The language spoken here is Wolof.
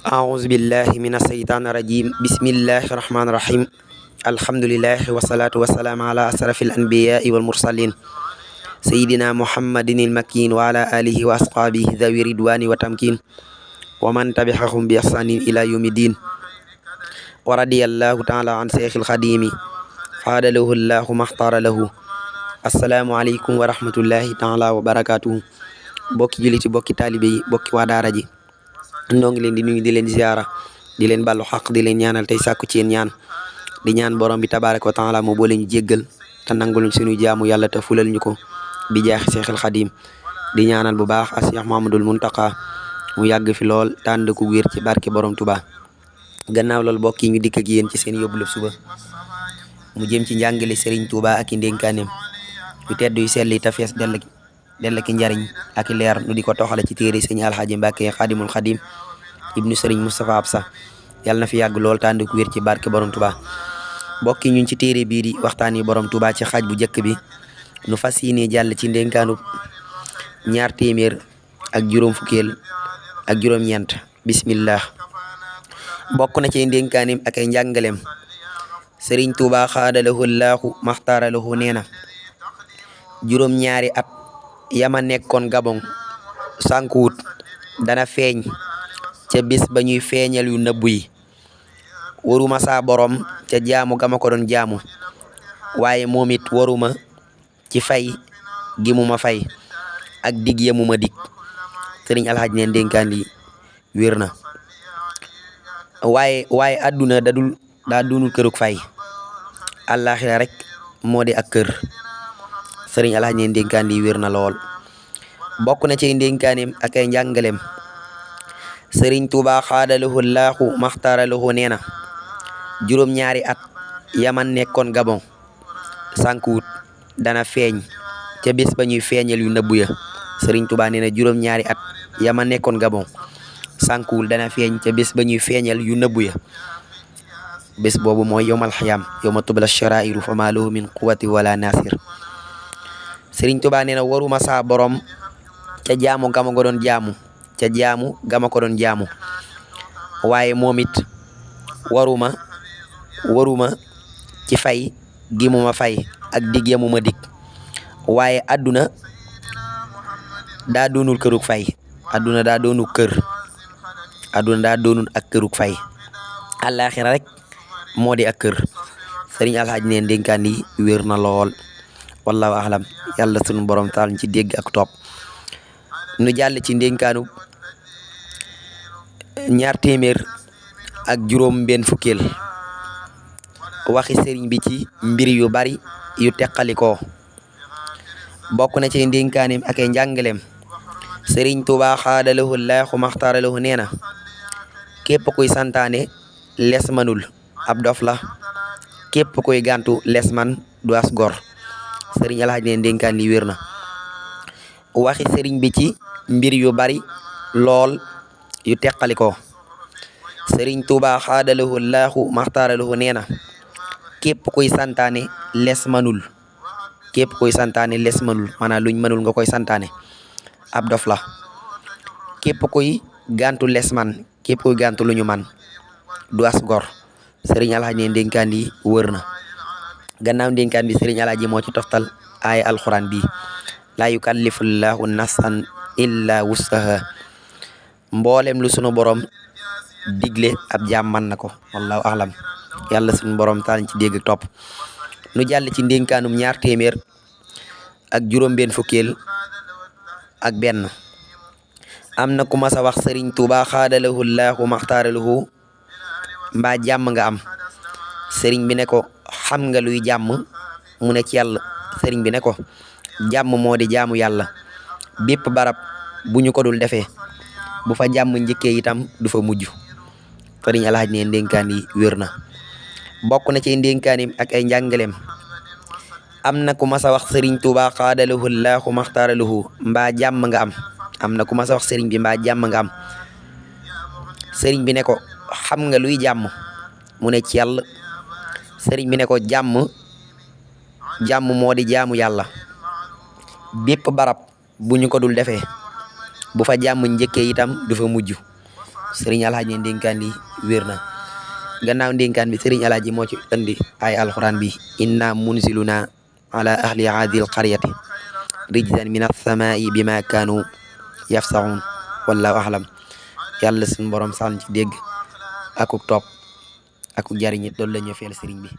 أعوذ بالله من الشيطان الرجيم بسم الله الرحمن الرحيم الحمد لله والصلاة والسلام على أشرف الأنبياء والمرسلين سيدنا محمد المكين وعلى آله وأصحابه ذوي الرضوان والتمكين ومن تبعهم بإحسان إلى يوم الدين ورضي الله تعالى عن شيخ الخديم قال له الله ما اختار له السلام عليكم ورحمة الله تعالى وبركاته bokki juliti bokki taalibe yi bokki waa daara ji noo ngi leen di nuyu di leen ziara di leen ballu xaq di leen ñaanal tey sàkku ci yéen ñaan di ñaan borom bi tabaaraka wa taala mu boole ñu jéggal te nangul suñu jaamu yàlla te fulal ñu ko bi jaaxi Seexul Xadiim di ñaanal bu baax a Cheikh Muhammadul Muntaqa mu yàgg fi lool tànd ku wér ci barke borom Tuubaa gannaaw loolu bokk yi ñu dikk ak yéen ci seen yóbbulu suba mu jëm ci njàngale Serigne Touba ak i ndénkaaneem yu tedd yu sell yi te fees dell ki njariñ ak leer nu di ko toxale ci téere sëñ Alxaaji Mbàkke Xaadimul Xadim ibnu Sëriñ Moustapha Absa yàlla na fi yàgg lool tànd ku wér ci barke borom Touba bokki ñun ci téere bii di waxtaani borom Touba ci xaaj bu njëkk bi nu fas yéene jàll ci ndénkaanu ñaar téeméer ak juróom fukkeel ak juróom-ñeent bismillah bokk na ci ndénkaanim ak ay njàngaleem Sëriñ Touba xaadalahu laahu maxtaaralahu nee na juróom-ñaari at yama nekkoon Gabon sànkuwut dana feeñ ca bis ba ñuy feeñal yu nëbbu yi waruma saa borom ca jaamu gama ko doon jaamu waaye moom it waruma ci fay gi mu ma fay ak dig ya mu ma dig sëriñ Alxaaj neen dénkaan li wér na waaye àdduna daa dunul këruk fay àllaaxira rek moo di ak kër sëriñ Alxaaj neen dénkaan li wér na lool bokk na ci ndénkaaneem ak ay njàngaleem Sëriñ Tuubaa xaadalahu laahu maxtaaralahu nee na juróom-ñaari at yaman nekkoon Gabon sànkuwut dana feeñ ca bés ba ñuy feeñal yu nëbbu ya Sëriñ Tuubaa nee na juróom-ñaari at yama nekkoon Gabon sànkuwul dana feeñ ca bés ba ñuy feeñal yu nëbbu ya bés boobu mooy yowmal xiyaam yowma tubla sharairu fa maa lahu min quwati wala nasir Sëriñ Tuubaa nee na waruma saa borom ca jaamu gama ko doon jaamu waaye moom it waruma ci fay gi mu ma fay ak dig ya mu ma dig waaye àdduna daa doonul këruk fay àdduna daa doonul ak këruk fay àllaaxira rek moo di ak kër sëriñ Alxaaj neen dénkaan yi wér na lool wallahu ahlam yàlla sunu borom taal ci dégg ak topp nu jàll ci ndénkaanu ñaar téeméer ak juróom benn fukkeel waxi sëriñ bi ci mbir yu bari yu teqalikoo bokk na ci ndénkaanim ak ay njàngaleem Sëriñ Tuubaa xaadalahu laahu maxtaaralahu nee na képp kuy santaane les manul ab dof la képp kuy gàntu les man du as gor sëriñ Alxaaj neen ndénkaan li wér na waxi sëriñ bi ci mbir yu bari lool yu teqalikoo Sëriñ Tuubaa xaadalahu laahu maxtaaralahu nee na képp kuy santaane les manul maanaam luñ mënul nga koy santaane ab dof la képp kuy gàntu les man képp kuy gàntu lu ñu man du as gor sëriñ Alxaaj ne ndénkaan yi wër na gannaaw ndénkaan bi sëriñ Alxaaj moo ci toftal aaya alxuraan bi laa yukallifullahu nafsan illa wusaha mboolem lu sunu borom digle ab jaam man na ko wallahu ahlam yàlla sunu borom taal ci dégg topp nu jàll ci ndénkaanum ñaar téeméer ak juróom benn fukkeel ak benn am na ku mas a wax Sëriñ Tuubaa xaadalahu laahu maxtaaralahu mbaa jàmm nga am sëriñ bi ne ko xam nga luy jàmm mu ne ci yàlla sëriñ bi ne ko jàmm moo di jaamu yàlla bépp barab bu ñu ko dul defee bu fa jàmm njëkkee itam du fa mujj sëriñ Alxaaj ne ndénkaan yi wér na bokk na ci ndénkaanim ak ay njàngaleem am na ku mas a wax Sëriñ Tuubaa xaadalahu laahu maxtaaralahu mbaa jàmm nga am na ku mas a wax sëriñ bi mbaa jàmm nga am sëriñ bi ne ko xam nga luy jàmm mu ne ci yàlla sëriñ bi ne ko jàmm moo di jaamu yàlla bépp barab bu ñu ko dul defee bu fa jàmm njëkkee itam du fa mujj sëriñ alhaji ndénkaan li wér na gannaaw ndénkaan bi sëriñ alhaji moo ci indi ay alquran bi inna munziluna ala ahli hadil qaryati rijzan min as-samaa'i bima kaanu yafsaxuun wallahu ahlam yàlla suñu borom sax ci dégg akuk topp akuk jariñit loolu la ñu feel sëriñ bi